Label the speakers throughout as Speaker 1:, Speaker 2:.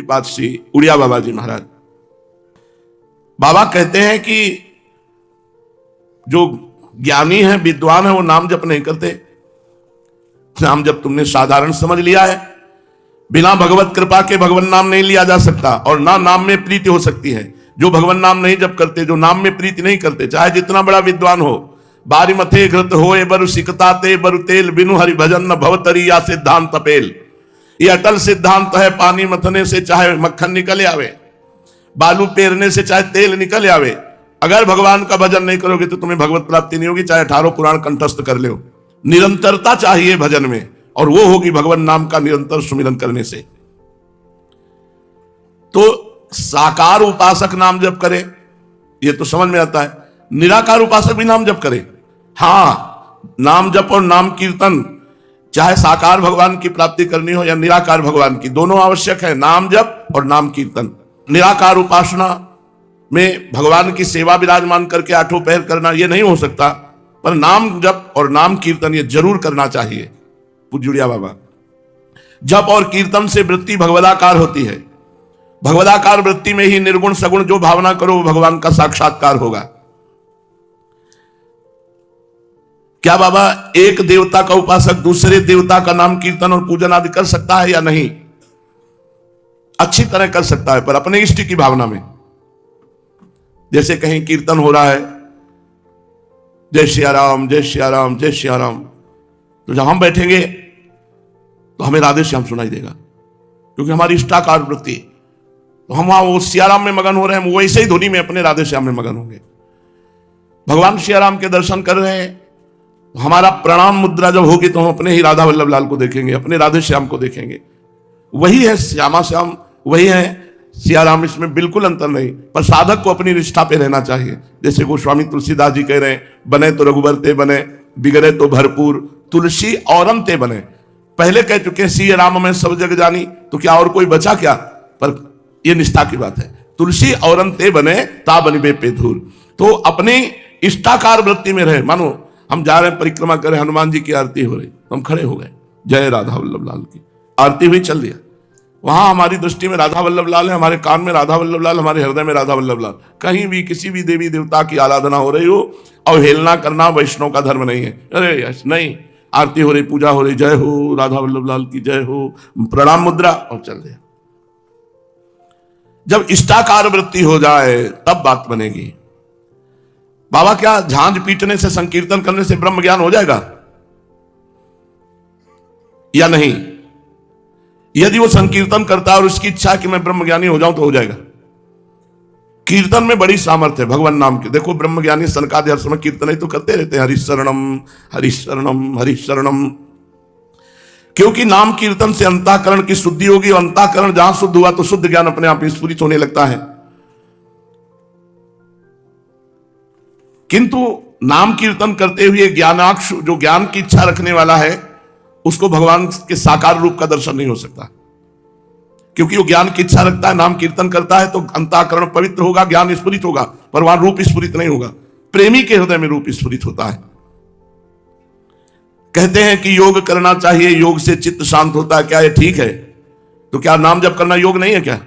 Speaker 1: बात श्री उड़िया बाबा जी महाराज। बाबा कहते हैं कि जो ज्ञानी है, विद्वान है, वो नाम जप नहीं करते। नाम जप तुमने साधारण समझ लिया है। बिना भगवत कृपा के भगवान नाम नहीं लिया जा सकता और ना नाम में प्रीति हो सकती है। जो भगवान नाम नहीं जप करते, जो नाम में प्रीति नहीं करते, चाहे जितना बड़ा विद्वान हो, बारी मथे घृत होए बरु सिकताते बरु तेल बिनु हरि भजन न भवतरी या सिद्धांत पेल। ये अटल सिद्धांत है। पानी मथने से चाहे मक्खन निकल आवे, बालू पेरने से चाहे तेल निकल आवे, अगर भगवान का भजन नहीं करोगे तो तुम्हें भगवत प्राप्ति नहीं होगी, चाहे 18 पुराण कंठस्थ कर लो। निरंतरता चाहिए भजन में, और वो होगी भगवान नाम का निरंतर सुमिरन करने से। तो साकार उपासक नाम जप करे, ये तो समझ में आता है। निराकार उपासक भी नाम जप करे। हाँ, नाम जप और नाम कीर्तन, चाहे साकार भगवान की प्राप्ति करनी हो या निराकार भगवान की, दोनों आवश्यक है। नाम जप और नाम कीर्तन। निराकार उपासना में भगवान की सेवा विराजमान करके 8 पहर करना ये नहीं हो सकता, पर नाम जप और नाम कीर्तन ये जरूर करना चाहिए। पूज्य उड़िया बाबा, जप और कीर्तन से वृत्ति भगवदाकार होती है। भगवदाकार वृत्ति में ही निर्गुण सगुण जो भावना करो वो भगवान का साक्षात्कार होगा। क्या बाबा एक देवता का उपासक दूसरे देवता का नाम कीर्तन और पूजन आदि कर सकता है या नहीं? अच्छी तरह कर सकता है, पर अपने इष्ट की भावना में। जैसे कहीं कीर्तन हो रहा है, जय श्री राम जय श्री राम जय श्री राम, तो जब हम बैठेंगे तो हमें राधे श्याम सुनाई देगा, क्योंकि हमारी इष्टाकार वृत्ति। तो हम वहां वो सियाराम में मगन हो रहे हैं, वैसे ही धुनी में अपने राधे श्याम में मगन होंगे। भगवान सियाराम के दर्शन कर रहे हैं, हमारा प्रणाम मुद्रा जब होगी तो हम अपने ही राधा वल्लभ लाल को देखेंगे, अपने राधे श्याम को देखेंगे। वही है श्यामा श्याम, वही है सियाराम, इसमें बिल्कुल अंतर नहीं। पर साधक को अपनी निष्ठा पे रहना चाहिए। जैसे गोस्वामी तुलसीदास जी कह रहे हैं, बने तो रघुबर ते बने, बिगड़े तो भरपूर, तुलसी औरम ते बने। पहले कह चुके सिया राम में सब जग जानी, तो क्या और कोई बचा क्या? पर यह निष्ठा की बात है। तुलसी औरम ते बने ता बनिबे पे धूर। तो अपनी इष्टाकार वृत्ति में रहे। मानो हम जा रहे हैं परिक्रमा कर रहे, हनुमान जी की आरती हो रही, तो हम खड़े हो गए, जय राधा वल्लभ लाल की आरती हुई, चल दिया। वहां हमारी दृष्टि में राधा वल्लभ लाल है, हमारे कान में राधा वल्लभ लाल, हमारे हृदय में राधा वल्लभ लाल। कहीं भी किसी भी देवी देवता की आराधना हो रही हो, अवहेलना करना वैष्णव का धर्म नहीं है। अरे यस नहीं, आरती हो रही, पूजा हो रही, जय हो राधा वल्लभ लाल की जय हो, प्रणाम मुद्रा, और चल दिया। जब इष्टाकार वृत्ति हो जाए तब बात बनेगी। बाबा क्या झांझ पीटने से, संकीर्तन करने से ब्रह्म ज्ञान हो जाएगा या नहीं? यदि वो संकीर्तन करता है और उसकी इच्छा है कि मैं ब्रह्म ज्ञानी हो जाऊं तो हो जाएगा। कीर्तन में बड़ी सामर्थ्य है भगवान नाम की। देखो ब्रह्म ज्ञानी सनकादि हर समय कीर्तन ही तो करते रहते हैं, हरिशरणम हरिशरणम हरिशरणम। क्योंकि नाम कीर्तन से अंतःकरण की शुद्धि होगी, और अंतःकरण जहां शुद्ध हुआ तो शुद्ध ज्ञान अपने आप स्फुरित होने लगता है। किंतु नाम कीर्तन करते हुए ज्ञानाक्ष, जो ज्ञान की इच्छा रखने वाला है, उसको भगवान के साकार रूप का दर्शन नहीं हो सकता। क्योंकि वो ज्ञान की इच्छा रखता है, नाम कीर्तन करता है, तो अंतःकरण पवित्र होगा, ज्ञान स्फुरित होगा, पर वहां रूप स्फुरित नहीं होगा। प्रेमी के हृदय में रूप स्फुरित होता है। कहते हैं कि योग करना चाहिए, योग से चित्त शांत होता है। क्या ये ठीक है? तो क्या नाम जप करना योग नहीं है क्या?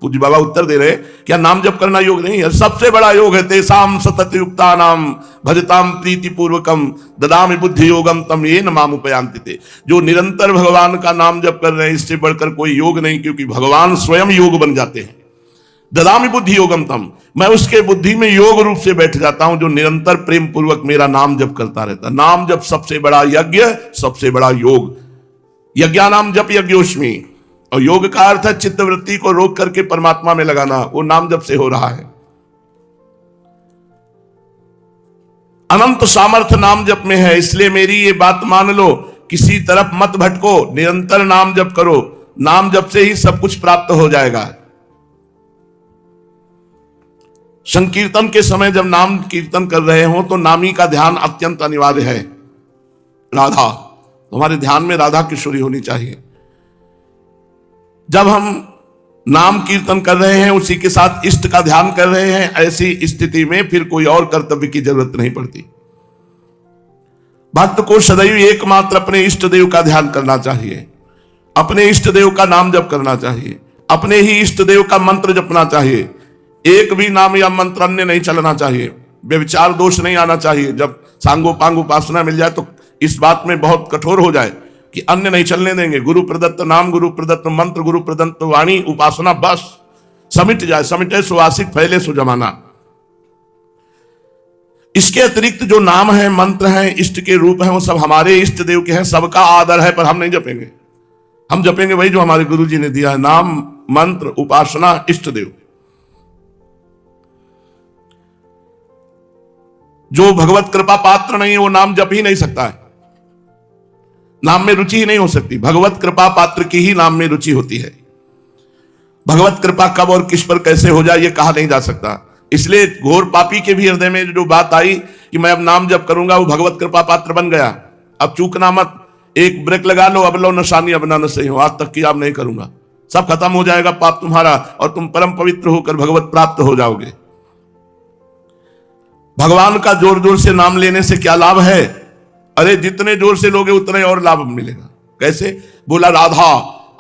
Speaker 1: पूज्य बाबा उत्तर दे रहे, क्या नाम जप करना योग नहीं है? सबसे बड़ा योग है तेसाम सतत युक्ता नाम भजताम प्रीति पूर्वकम ददामि बुद्धि योगम तम ये नाम उपयांति थे। जो निरंतर भगवान का नाम जप कर रहे हैं, इससे बढ़कर कोई योग नहीं, क्योंकि भगवान स्वयं योग बन जाते हैं। ददामि बुद्धि योगम तम, मैं उसके बुद्धि में योग रूप से बैठ जाता हूं, जो निरंतर प्रेम पूर्वक मेरा नाम जप करता रहता। नाम जप सबसे बड़ा यज्ञ, सबसे बड़ा योग। यज्ञानाम जप यज्ञोष्मी, और योग का अर्थ है चित्तवृत्ति को रोक करके परमात्मा में लगाना। वो नाम जप से हो रहा है। अनंत सामर्थ्य नाम जप में है। इसलिए मेरी ये बात मान लो, किसी तरफ मत भटको, निरंतर नाम जप करो। नाम जप से ही सब कुछ प्राप्त हो जाएगा। संकीर्तन के समय जब नाम कीर्तन कर रहे हो तो नामी का ध्यान अत्यंत अनिवार्य है। राधा, हमारे ध्यान में राधा किशोरी होनी चाहिए। जब हम नाम कीर्तन कर रहे हैं, उसी के साथ इष्ट का ध्यान कर रहे हैं, ऐसी स्थिति में फिर कोई और कर्तव्य की जरूरत नहीं पड़ती। भक्त को सदैव एकमात्र अपने इष्ट देव का ध्यान करना चाहिए, अपने इष्ट देव का नाम जप करना चाहिए। अपने ही इष्ट देव का मंत्र जपना चाहिए, एक भी नाम या मंत्र अन्य नहीं चलना चाहिए, व्यभिचार दोष नहीं आना चाहिए। जब सांगोपांग उपासना मिल जाए तो इस बात में बहुत कठोर हो जाए कि अन्य नहीं चलने देंगे। गुरु प्रदत्त नाम, गुरु प्रदत्त मंत्र, गुरु प्रदत्त वाणी, उपासना बस समिट जाए। समिटे सुवासिक, फैले सो जमाना। इसके अतिरिक्त जो नाम है, मंत्र हैं, इष्ट के रूप हैं, वो सब हमारे इष्ट देव के हैं, सबका आदर है, पर हम नहीं जपेंगे। हम जपेंगे वही जो हमारे गुरु जी ने दिया है, नाम, मंत्र, उपासना, इष्ट देव। जो भगवत कृपा पात्र नहीं है वो नाम जप ही नहीं सकता है, नाम में रुचि ही नहीं हो सकती। भगवत कृपा पात्र की ही नाम में रुचि होती है। भगवत कृपा कब और किस पर कैसे हो जाए ये कहा नहीं जा सकता। इसलिए घोर पापी के भी हृदय में जो बात आई कि मैं अब नाम जप करूंगा, वो भगवत कृपा पात्र बन गया। अब चूकना मत, एक ब्रेक लगा लो, अब लो नशानी, अब ना सही हो, आज तक की आप नहीं करूंगा, सब खत्म हो जाएगा पाप तुम्हारा और तुम परम पवित्र होकर भगवत प्राप्त हो जाओगे। भगवान का जोर जोर से नाम लेने से क्या लाभ है? अरे जितने जोर से लोगे उतने और लाभ मिलेगा। कैसे? बोला राधा,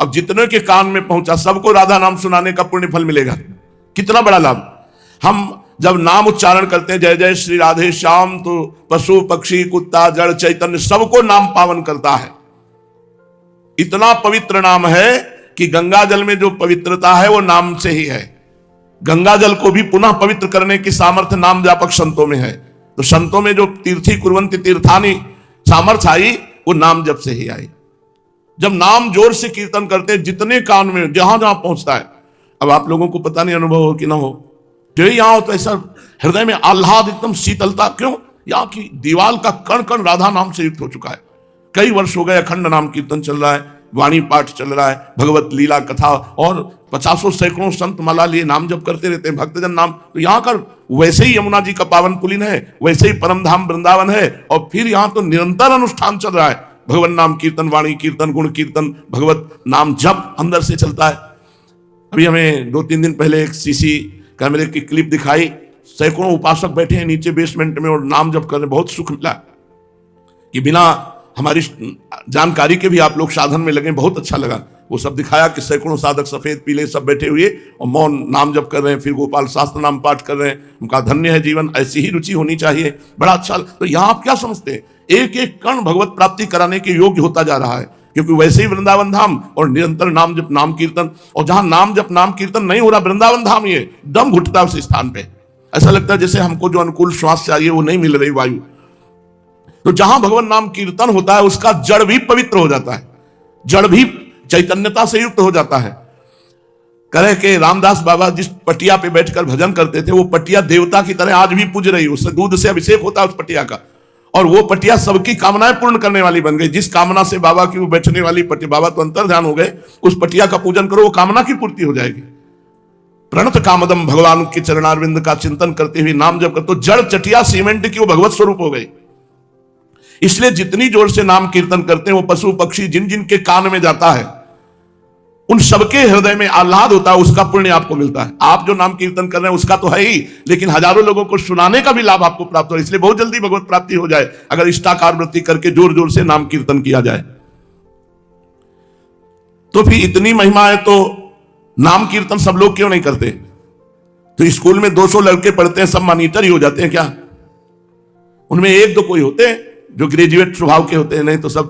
Speaker 1: अब जितने के कान में पहुंचा सबको राधा नाम सुनाने का पुण्य फल मिलेगा। कितना बड़ा लाभ! हम जब नाम उच्चारण करते हैं, जय जय श्री राधे श्याम, तो पशु पक्षी कुत्ता जड़ चैतन्य सबको नाम पावन करता है। इतना पवित्र नाम है कि गंगा जल में जो पवित्रता है वो नाम से ही है। गंगा जल को भी पुनः पवित्र करने की सामर्थ्य नाम व्यापक संतों में है। तो संतों में जो तीर्थी कुर्वन्ति तीर्थानी सामर्थ्य आई, वो नाम जप से ही आई। जब नाम जोर से कीर्तन करते हैं, जितने कान में जहां जहां पहुंचता है। अब आप लोगों को पता नहीं अनुभव हो कि ना हो, जो यहां हो तो ऐसा हृदय में आह्लाद, एकदम शीतलता। क्यों? यहाँ की दीवाल का कण कण राधा नाम से युक्त हो चुका है। कई वर्ष हो गए अखंड नाम कीर्तन चल रहा है, वाणी पाठ चल रहा है, भगवत लीला कथा, और पचासों सैकड़ों संत माला लिए नाम जप करते रहते हैं, भक्तजन नाम। तो यहाँ का वैसे ही यमुना जी का पावन पुलिन है, वैसे ही परम धाम वृंदावन है, और फिर यहाँ तो निरंतर अनुष्ठान चल रहा है। भगवान नाम कीर्तन, वाणी कीर्तन, गुण कीर्तन, भगवत नाम जप अंदर से चलता है। अभी हमें 2-3 दिन पहले एक सीसी कैमरे की क्लिप दिखाई, सैकड़ों उपासक बैठे हैं नीचे बेसमेंट में और नाम जप कर रहे। बहुत सुख मिला कि बिना हमारी जानकारी के भी आप लोग साधन में लगे, बहुत अच्छा लगा। वो सब दिखाया कि सैकड़ों साधक सफेद पीले सब बैठे हुए और मौन नाम जप कर रहे हैं, फिर गोपाल शास्त्र नाम पाठ कर रहे हैं। उनका धन्य है जीवन, ऐसी ही रुचि होनी चाहिए, बड़ा अच्छा। तो यहाँ आप क्या समझते हैं? एक एक कण भगवत प्राप्ति कराने के योग्य होता जा रहा है, क्योंकि वैसे ही वृंदावन धाम और निरंतर नाम जप नाम कीर्तन। और जहां नाम जप नाम कीर्तन नहीं हो रहा, वृंदावन धाम ये दम घुटता है उस स्थान पे। ऐसा लगता है जैसे हमको जो अनुकूल श्वास चाहिए वो नहीं मिल रही वायु। तो जहां भगवान नाम कीर्तन होता है उसका जड़ भी पवित्र हो जाता है, जड़ भी चैतन्यता से युक्त हो जाता है। कहे के रामदास बाबा जिस पटिया पे बैठकर भजन करते थे, वो पटिया देवता की तरह आज भी पूज रही। उससे दूध से अभिषेक होता है उस पटिया का, और वो पटिया सबकी कामनाएं पूर्ण करने वाली बन गई। जिस कामना से बाबा की वो बैठने वाली पटिया, बाबा तो अंतर ध्यान हो गए, उस पटिया का पूजन करो, वो कामना की पूर्ति हो जाएगी। प्रणत कामदम, भगवान के चरणारविंद का चिंतन करते हुए नाम जप कर, तो जड़ चटिया सीमेंट की वो भगवत स्वरूप हो गई। इसलिए जितनी जोर से नाम कीर्तन करते हैं, वो पशु पक्षी जिन जिन के कान में जाता है, उन सबके हृदय में आह्लाद होता है, उसका पुण्य आपको मिलता है। आप जो नाम कीर्तन कर रहे हैं उसका तो है ही, लेकिन हजारों लोगों को सुनाने का भी लाभ आपको प्राप्त हो। इसलिए बहुत जल्दी भगवत प्राप्ति हो जाए अगर इष्टाकार वृत्ति करके जोर जोर से नाम कीर्तन किया जाए। तो फिर इतनी महिमा है तो नाम कीर्तन सब लोग क्यों नहीं करते? तो स्कूल में 200 लड़के पढ़ते हैं, सब मॉनिटर ही हो जाते हैं क्या? उनमें एक दो कोई होते हैं जो ग्रेजुएट स्वभाव के होते हैं, नहीं तो सब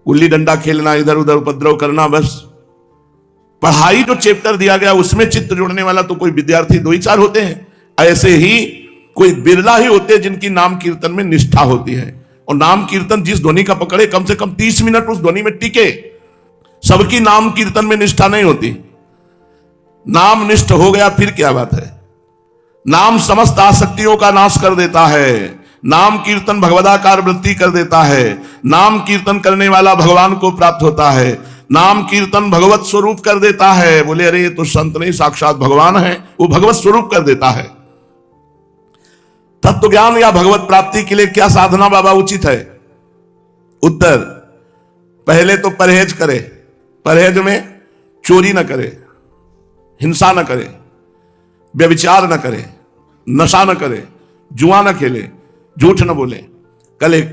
Speaker 1: गुल्ली डंडा खेलना, इधर उधर उपद्रव करना। बस पढ़ाई जो चैप्टर दिया गया उसमें चित्त जोड़ने वाला तो कोई विद्यार्थी 2-4 होते हैं। ऐसे ही कोई बिरला ही होते हैं जिनकी नाम कीर्तन में निष्ठा होती है। और नाम कीर्तन जिस ध्वनि का पकड़े, कम से कम 30 मिनट उस ध्वनि में टिके। सबकी नाम कीर्तन में निष्ठा नहीं होती। नाम निष्ठ हो गया फिर क्या बात है? नाम समस्त आसक्तियों का नाश कर देता है। नाम कीर्तन भगवदाकार वृत्ति कर देता है। नाम कीर्तन करने वाला भगवान को प्राप्त होता है। नाम कीर्तन भगवत स्वरूप कर देता है। बोले अरे ये तो संत नहीं, साक्षात भगवान है, वो भगवत स्वरूप कर देता है। तत्व ज्ञान या भगवत प्राप्ति के लिए क्या साधना बाबा उचित है? उत्तर, पहले तो परहेज करे। परहेज में चोरी न करे, हिंसा न करे, व्यभिचार न करे, नशा न करे, जुआ न खेले, झूठ न बोले। कल एक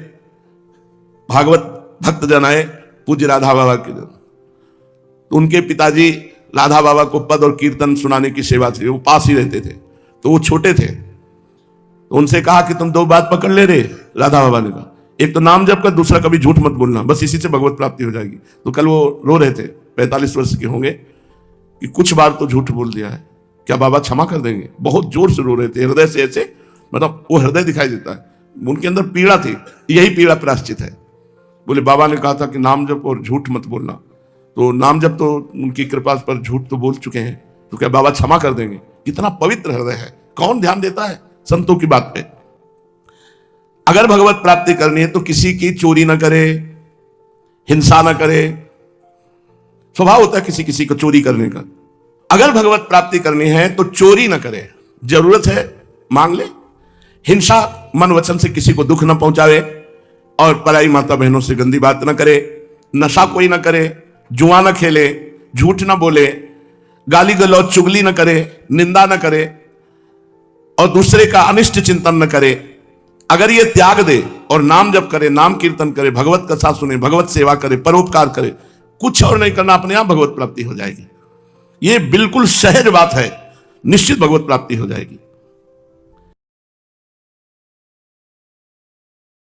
Speaker 1: भागवत भक्त जन आए पूज्य राधा बाबा के, तो उनके पिताजी राधा बाबा को पद और कीर्तन सुनाने की सेवा थी, वो पास ही रहते थे, तो वो छोटे थे। तो उनसे कहा कि तुम दो बात पकड़ ले रहे। राधा बाबा ने कहा एक तो नाम जप कर, दूसरा कभी झूठ मत बोलना, बस इसी से भगवत प्राप्ति हो जाएगी। तो कल वो रो रहे थे, 45 वर्ष के होंगे, कि कुछ बार तो झूठ बोल दिया है, क्या बाबा क्षमा कर देंगे? बहुत जोर से रो रहे थे, हृदय से ऐसे, मतलब वो हृदय दिखाई देता है, उनके अंदर पीड़ा थी, यही पीड़ा प्रायश्चित है। बोले बाबा ने कहा था कि नाम जप और झूठ मत बोलना, तो नाम जप तो उनकी कृपा पर झूठ तो बोल चुके हैं, तो क्या बाबा क्षमा कर देंगे? कितना पवित्र हृदय है, कौन ध्यान देता है संतों की बात पे। अगर भगवत प्राप्ति करनी है तो किसी की चोरी ना करे, हिंसा ना करे। स्वभाव होता है किसी किसी को चोरी करने का। अगर भगवत प्राप्ति करनी है तो चोरी ना करे, जरूरत है मांग ले, हिंसा मन वचन से किसी को दुख ना पहुंचावे, और पराई माता बहनों से गंदी बात ना करे, नशा कोई ना करे, जुआ ना खेले, झूठ ना बोले, गाली गलौज चुगली ना करे, निंदा ना करे, और दूसरे का अनिष्ट चिंतन न करे। अगर ये त्याग दे और नाम जप करे, नाम कीर्तन करे, भगवत कथा सुने, भगवत सेवा करे, परोपकार करे, कुछ और नहीं करना, अपने आप भगवत प्राप्ति हो जाएगी। ये बिल्कुल सहज बात है, निश्चित भगवत प्राप्ति हो जाएगी।